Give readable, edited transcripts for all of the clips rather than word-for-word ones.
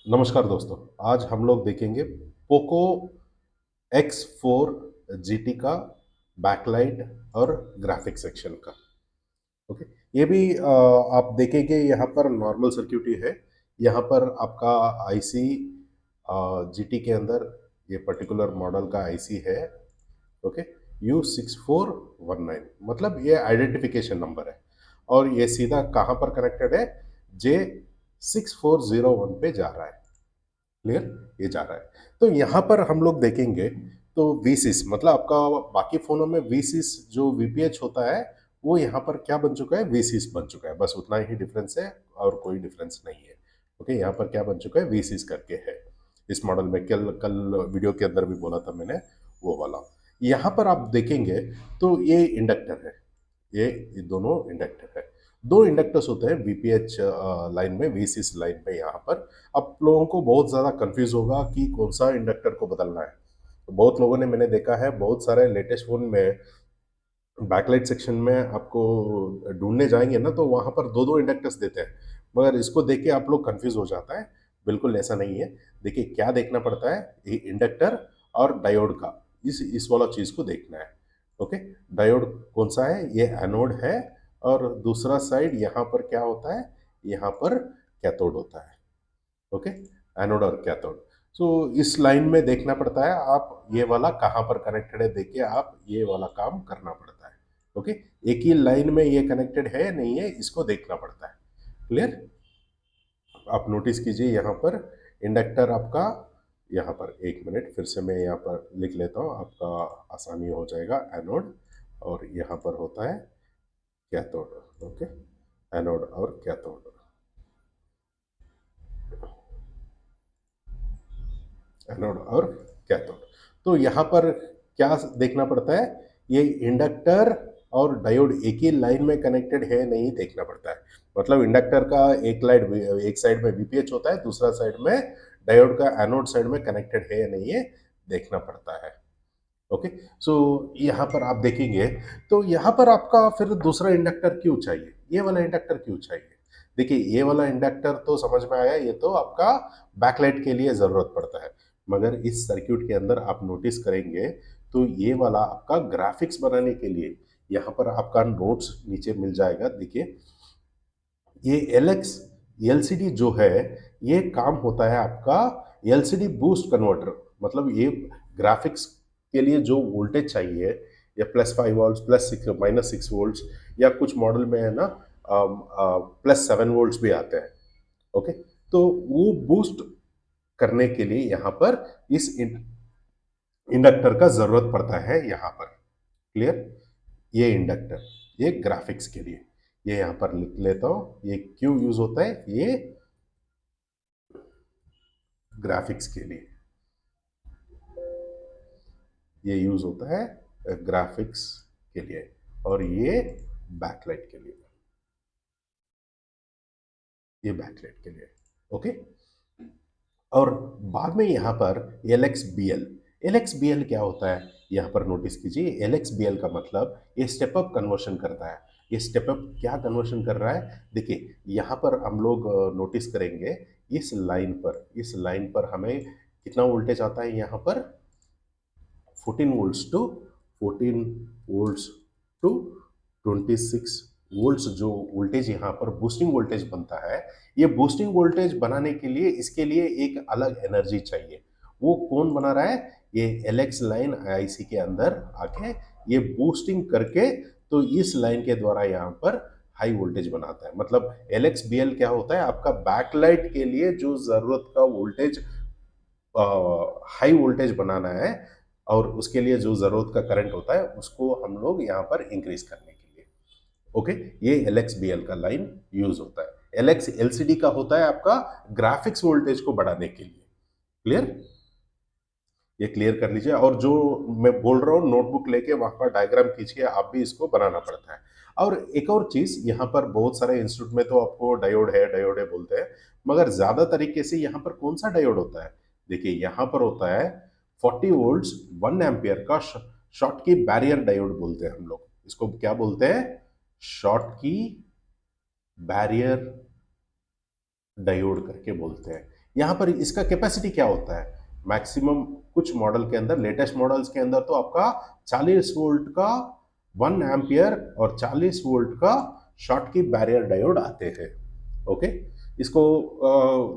नमस्कार दोस्तों। आज हम लोग देखेंगे पोको X4 GT का बैकलाइट और ग्राफिक सेक्शन का। ओके, ये भी आप देखेंगे यहाँ पर नॉर्मल सर्क्यूट ही है। यहाँ पर आपका आईसी जीटी के अंदर ये पर्टिकुलर मॉडल का आईसी है। ओके, U6419 मतलब ये आइडेंटिफिकेशन नंबर है और ये सीधा कहाँ पर कनेक्टेड है? J6401 पे जा रहा है। क्लियर? ये जा रहा है। तो यहाँ पर हम लोग देखेंगे तो वीसिस मतलब आपका बाकी फोनों में वीसिस जो वीपीएच होता है वो यहाँ पर क्या बन चुका है? वीसिस बन चुका है। बस उतना ही डिफरेंस है और कोई डिफरेंस नहीं है। ओके, यहाँ पर क्या बन चुका है? वीसिस करके है। इस मॉडल में कल कल वीडियो के अंदर भी बोला था मैंने, वो वाला। यहाँ पर आप देखेंगे तो ये इंडक्टर है। ये दोनों इंडक्टर है। दो इंडक्टर्स होते हैं वीपीएच लाइन में, वीसीस लाइन में। यहाँ पर अब लोगों को बहुत ज़्यादा कंफ्यूज होगा कि कौन सा इंडक्टर को बदलना है। तो बहुत लोगों ने, मैंने देखा है बहुत सारे लेटेस्ट फोन में बैकलाइट सेक्शन में आपको ढूंढने जाएंगे ना तो वहाँ पर दो दो इंडक्टर्स देते हैं, मगर इसको देख के आप लोग कंफ्यूज हो जाता है। बिल्कुल ऐसा नहीं है। देखिए क्या देखना पड़ता है, ये इंडक्टर और डायोड का इस वाला चीज़ को देखना है। ओके, डायोड कौन सा है? ये एनोड है और दूसरा साइड यहाँ पर क्या होता है? यहाँ पर कैथोड होता है। ओके, एनोड और कैथोड। सो इस लाइन में देखना पड़ता है, आप ये वाला कहाँ पर कनेक्टेड है देख के आप ये वाला काम करना पड़ता है। ओके, एक ही लाइन में ये कनेक्टेड है नहीं है इसको देखना पड़ता है। क्लियर? आप नोटिस कीजिए यहाँ पर इंडक्टर आपका, यहाँ पर एक मिनट फिर से मैं यहाँ पर लिख लेता हूँ, आपका आसानी हो जाएगा। एनोड और यहाँ पर होता है कैथोड। ओके, एनोड और कैथोड, एनोड और कैथोड। तो यहाँ पर क्या देखना पड़ता है? ये इंडक्टर और डायोड एक ही लाइन में कनेक्टेड है नहीं देखना पड़ता है। मतलब इंडक्टर का एक साइड में वीपीएच होता है, दूसरा साइड में डायोड का एनोड साइड में कनेक्टेड है या नहीं है देखना पड़ता है। ओके, सो यहाँ पर आप देखेंगे तो यहाँ पर आपका फिर दूसरा इंडक्टर क्यों चाहिए? ये वाला इंडक्टर क्यों चाहिए? देखिए ये वाला इंडक्टर तो समझ में आया, ये तो आपका बैकलाइट के लिए जरूरत पड़ता है। मगर इस सर्क्यूट के अंदर आप नोटिस करेंगे तो ये वाला आपका ग्राफिक्स बनाने के लिए यहाँ पर आपका नोट्स नीचे मिल जाएगा। देखिए ये एलएक्स एलसीडी जो है, ये काम होता है आपका एलसीडी बूस्ट कन्वर्टर। मतलब ये ग्राफिक्स के लिए जो वोल्टेज चाहिए, या +5 वोल्ट, -6 वोल्ट, या कुछ मॉडल में है ना +7 वोल्ट भी आते हैं। ओके, तो वो बूस्ट करने के लिए यहाँ पर इस इंडक्टर का जरूरत पड़ता है यहाँ पर। क्लियर? ये इंडक्टर ये ग्राफिक्स के लिए, ये यहाँ पर लिख लेता हूँ ये क्यों यूज होता है। ये ग्राफिक्स के लिए ये यूज होता है, ग्राफिक्स के लिए, और ये बैकलाइट के लिए, ये बैकलाइट के लिए। ओके, और बाद में यहाँ पर एल एक्स बी एल क्या होता है? यहाँ पर नोटिस कीजिए, एल एक्स बी एल का मतलब ये स्टेप अप कन्वर्शन करता है। ये स्टेप अप क्या कन्वर्शन कर रहा है? देखिए यहाँ पर हम लोग नोटिस करेंगे इस लाइन पर हमें कितना वोल्टेज आता है? यहाँ पर 14 volts to 14 volts to 26 volts जो वोल्टेज यहाँ पर बूस्टिंग वोल्टेज बनता है। ये बूस्टिंग वोल्टेज बनाने के लिए इसके लिए एक अलग एनर्जी चाहिए। वो कौन बना रहा है? ये एलएक्स लाइन आईसी के अंदर आके ये बूस्टिंग करके तो इस लाइन के द्वारा यहाँ पर हाई वोल्टेज बनाता है। मतलब एलएक्स बीएल क्या होता है? आपका बैकलाइट के लिए जो जरूरत का वोल्टेज, हाई वोल्टेज बनाना है, और उसके लिए जो जरूरत का करंट होता है उसको हम लोग यहाँ पर इंक्रीज करने के लिए। ओके, ये एलएक्स का लाइन यूज होता है। एलएक्स एलसीडी का होता है आपका ग्राफिक्स वोल्टेज को बढ़ाने के लिए। क्लियर? ये क्लियर कर लीजिए, और जो मैं बोल रहा हूँ नोटबुक लेके वहां पर डायग्राम खींचिए, आप भी इसको बनाना पड़ता है। और एक और चीज, यहाँ पर बहुत सारे इंस्टीट्यूट में तो आपको डायोड है बोलते हैं, मगर ज्यादा तरीके से यहाँ पर कौन सा डायोड होता है? देखिए यहाँ पर होता है 40 वोल्ट्स 1 एम्पियर का शॉर्ट की बैरियर डायोड बोलते हैं हम लोग इसको। क्या बोलते हैं? शॉर्ट की बैरियर डायोड करके बोलते हैं। यहाँ पर इसका कैपेसिटी क्या होता है, मैक्सिमम कुछ मॉडल के अंदर, लेटेस्ट मॉडल्स के अंदर तो आपका 40 वोल्ट का 1 एम्पियर और 40 वोल्ट का शॉर्टकी बैरियर डायोड आते हैं। ओके, इसको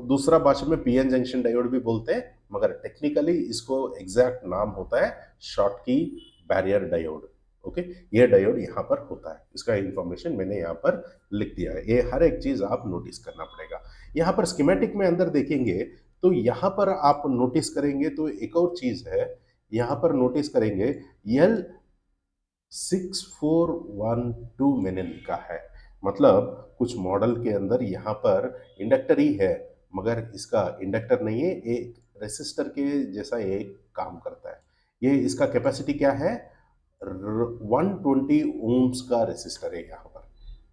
दूसरा भाषा में पीएन जंक्शन डायोड भी बोलते हैं, मगर टेक्निकली इसको एग्जैक्ट नाम होता है शॉर्टकी बैरियर डायोड। ओके, ये डायोड यहाँ पर होता है, इसका इंफॉर्मेशन मैंने यहाँ पर लिख दिया है, ये हर एक चीज आप नोटिस करना पड़ेगा। यहाँ पर स्कीमेटिक में अंदर देखेंगे तो यहाँ पर आप नोटिस करेंगे तो एक और चीज है, यहाँ पर नोटिस करेंगे L6412 मैंने लिखा है, मतलब कुछ मॉडल के अंदर यहाँ पर इंडक्टर ही है मगर इसका इंडक्टर नहीं है, एक रेसिस्टर के जैसा ये काम करता है। ये इसका कैपेसिटी क्या है, 120 ओम्स का रेसिस्टर है यहाँ पर।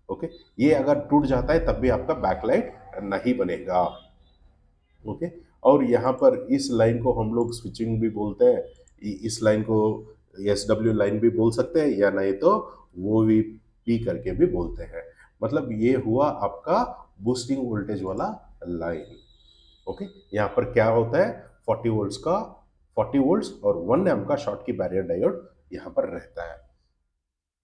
ओके, ये अगर टूट जाता है तब भी आपका बैकलाइट नहीं बनेगा। ओके, और यहाँ पर इस लाइन को हम लोग स्विचिंग भी बोलते हैं, इस लाइन को SW लाइन भी बोल सकते हैं, या नहीं तो OVP करके भी बोलते हैं। मतलब ये हुआ आपका बूस्टिंग वोल्टेज वाला लाइन। ओके, यहाँ पर क्या होता है, 40 वोल्ट्स का 40 वोल्ट्स और 1 एम्प का शॉर्टकी बैरियर डायोड यहाँ पर रहता है।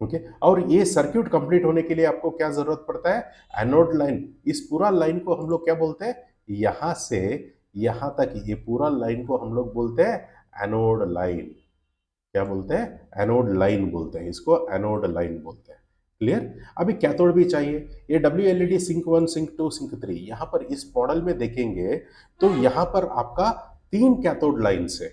ओके, और ये सर्क्यूट कंप्लीट होने के लिए आपको क्या जरूरत पड़ता है, एनोड लाइन। इस पूरा लाइन को हम लोग क्या बोलते हैं, यहां से यहां तक ये पूरा लाइन को हम लोग बोलते हैं एनोड लाइन। क्या बोलते हैं, एनोड लाइन बोलते हैं, इसको एनोड लाइन बोलते हैं। क्लियर। अभी कैथोड भी चाहिए, ये WLED सिंक 1 सिंक 2 सिंक 3, यहाँ पर इस मॉडल में देखेंगे तो यहाँ पर आपका 3 कैथोड लाइन्स है।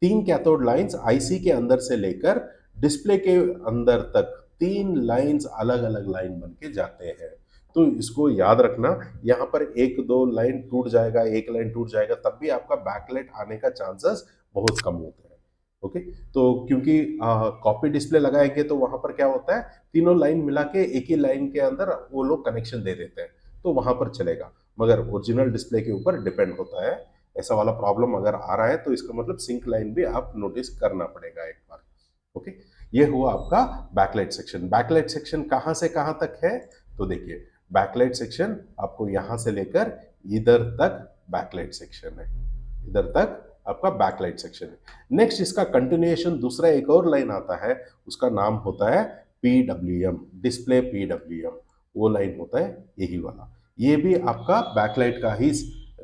3 कैथोड लाइन्स आईसी के अंदर से लेकर डिस्प्ले के अंदर तक 3 लाइन्स अलग अलग लाइन बन के जाते हैं। तो इसको याद रखना, यहाँ पर एक दो लाइन टूट जाएगा, एक लाइन टूट जाएगा, तब भी आपका बैकलाइट आने का चांसेस बहुत कम होते हैं। ओके, तो क्योंकि कॉपी डिस्प्ले लगाएंगे तो वहां पर क्या होता है, तीनों लाइन मिला के एक ही लाइन के अंदर वो लोग कनेक्शन दे देते हैं, तो वहां पर चलेगा, मगर ओरिजिनल डिस्प्ले के ऊपर डिपेंड होता है। ऐसा वाला प्रॉब्लम अगर आ रहा है तो इसका मतलब सिंक लाइन भी आप नोटिस करना पड़ेगा एक बार। ओके, ये हुआ आपका बैकलाइट सेक्शन। बैकलाइट सेक्शन कहां से कहां तक है, तो देखिए बैकलाइट सेक्शन आपको यहां से लेकर इधर तक बैकलाइट सेक्शन है, इधर तक आपका बैकलाइट सेक्शन है। नेक्स्ट इसका कंटिन्यूएशन दूसरा एक और लाइन आता है, उसका नाम होता है PWM, डिस्प्ले PWM, वो लाइन होता है यही वाला। ये भी आपका बैकलाइट का ही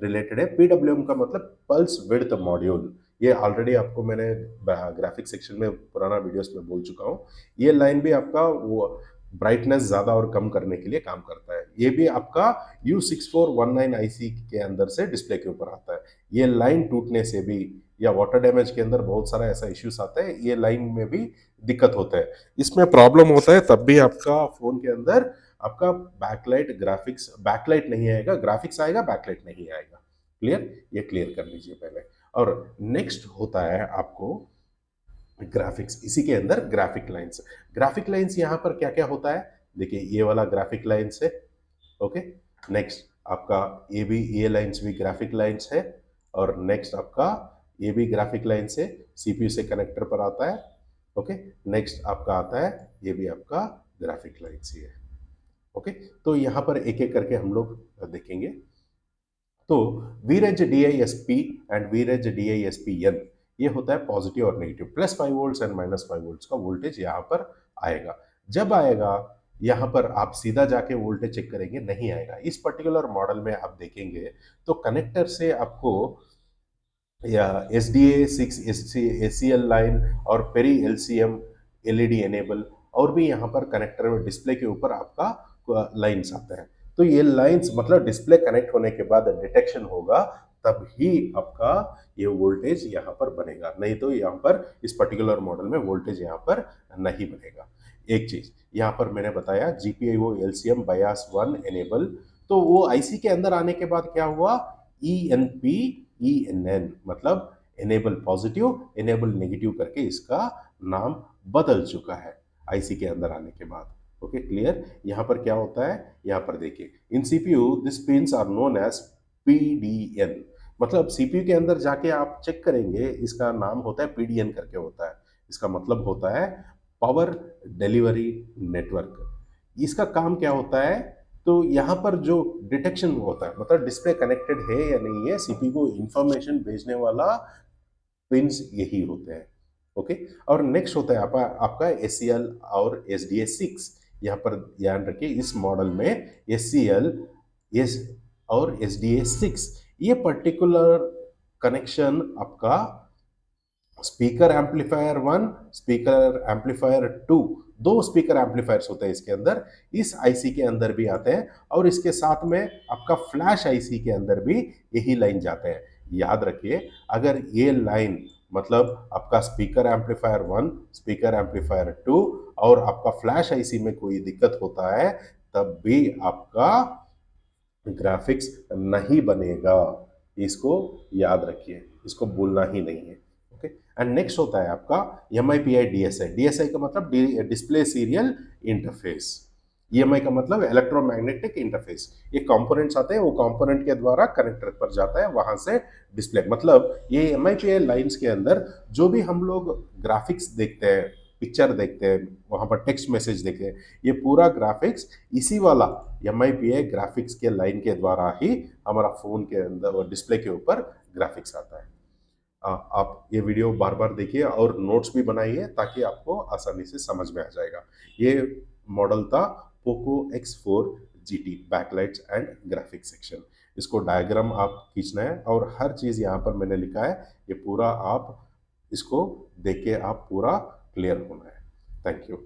रिलेटेड है। PWM का मतलब पल्स विड्थ मॉड्यूल, ये ऑलरेडी आपको मैंने ग्राफिक सेक्शन में पुराना वीडियोस में बोल चुका हूँ। ये लाइन भी आपका वो ब्राइटनेस ज़्यादा और कम करने के लिए काम करता है। ये भी आपका U6419 IC के अंदर से डिस्प्ले के ऊपर आता है। ये लाइन टूटने से भी या वाटर डैमेज के अंदर बहुत सारा ऐसा इश्यूज आता है, ये लाइन में भी दिक्कत होता है, इसमें प्रॉब्लम होता है, तब भी आपका फोन के अंदर आपका बैकलाइट ग्राफिक्स, बैकलाइट नहीं आएगा, ग्राफिक्स आएगा, बैकलाइट नहीं आएगा। क्लियर, ये क्लियर कर लीजिए पहले। और नेक्स्ट होता है आपको ग्राफिक्स, इसी के अंदर ग्राफिक लाइंस। ग्राफिक लाइंस यहाँ पर क्या क्या होता है, देखिए ये वाला ग्राफिक लाइंस है। ओके, नेक्स्ट आपका ये लाइंस भी ग्राफिक लाइंस है, और नेक्स्ट आपका ये भी ग्राफिक लाइंस है, सीपीयू से कनेक्टर पर आता है। ओके, नेक्स्ट आपका आता है ये भी आपका ग्राफिक लाइंस ही है। ओके, तो यहाँ पर एक एक करके हम लोग देखेंगे। तो VREG DISP and VREG DISP-N, ये होता है पॉजिटिव और नेगेटिव, +5 वोल्ट्स एंड -5 वोल्ट्स का वोल्टेज यहाँ पर आएगा। जब आएगा यहाँ पर आप सीधा जाके वोल्टेज चेक करेंगे, नहीं आएगा। इस पर्टिकुलर मॉडल में आप देखेंगे तो कनेक्टर से आपको या SDA6 ACL लाइन और पेरी LCM LED एनेबल, और भी यहाँ पर कनेक्टर में डिस्प्ले के ऊपर आपका लाइन्स आता है। तो ये लाइंस मतलब डिस्प्ले कनेक्ट होने के बाद डिटेक्शन होगा, तब ही आपका ये वोल्टेज यहाँ पर बनेगा, नहीं तो यहाँ पर इस पर्टिकुलर मॉडल में वोल्टेज यहाँ पर नहीं बनेगा। एक चीज यहाँ पर मैंने बताया GPIO LCM BIOS 1 एनेबल, तो वो आईसी के अंदर आने के बाद क्या हुआ, ENP ENN, मतलब एनेबल पॉजिटिव एनेबल नेगेटिव करके इसका नाम बदल चुका है आईसी के अंदर आने के बाद। Okay, clear. यहाँ पर क्या होता है, यहाँ पर देखिए, in CPU this pins are known as PDN, मतलब सीपीयू के अंदर जाके आप चेक करेंगे, इसका नाम होता है PDN करके होता है। इसका मतलब होता है पावर डिलीवरी नेटवर्क। इसका काम क्या होता है, तो यहाँ पर जो डिटेक्शन होता है, मतलब डिस्प्ले कनेक्टेड है या नहीं है, सीपीयू को इंफॉर्मेशन भेजने वाला पिन्स यही होते हैं। ओके। और नेक्स्ट होता है आपका एससीएल और एसडीए 6। यहाँ पर ध्यान रखिए, इस मॉडल में एससीएल एस और एसडीए 6 ये पर्टिकुलर कनेक्शन आपका स्पीकर एम्पलीफायर 1, स्पीकर एम्पलीफायर 2, दो स्पीकर एम्पलीफायर्स होते हैं इसके अंदर, इस आईसी के अंदर भी आते हैं, और इसके साथ में आपका फ्लैश आईसी के अंदर भी यही लाइन जाते हैं। याद रखिए, अगर ये लाइन मतलब आपका स्पीकर एम्पलीफायर 1, स्पीकर एम्पलीफायर 2 और आपका फ्लैश आईसी में कोई दिक्कत होता है, तब भी आपका ग्राफिक्स नहीं बनेगा। इसको याद रखिए, इसको भूलना ही नहीं है। ओके। एंड नेक्स्ट होता है आपका एमआईपीआई डीएसआई। डीएसआई का मतलब डिस्प्ले सीरियल इंटरफेस, ईएमआई का मतलब इलेक्ट्रोमैग्नेटिक इंटरफेस। ये कंपोनेंट्स आते हैं, वो कंपोनेंट के द्वारा कनेक्टर पर जाता है, वहां से डिस्प्ले, मतलब ये एमआईपीआई लाइंस के अंदर जो भी हम लोग ग्राफिक्स देखते हैं, पिक्चर देखते हैं, वहां पर टेक्स्ट मैसेज देखते हैं, ये पूरा ग्राफिक्स इसी वाला एमआईपीआई ग्राफिक्स के लाइन के द्वारा ही हमारा फोन के अंदर डिस्प्ले के ऊपर ग्राफिक्स आता है। आप ये वीडियो बार बार देखिए और नोट्स भी बनाइए ताकि आपको आसानी से समझ में आ जाएगा। ये मॉडल था Poco X4 GT backlights and graphics section. इसको डायग्राम आप खींचना है और हर चीज़ यहाँ पर मैंने लिखा है, ये पूरा आप इसको देख के आप पूरा क्लियर होना है। Thank you.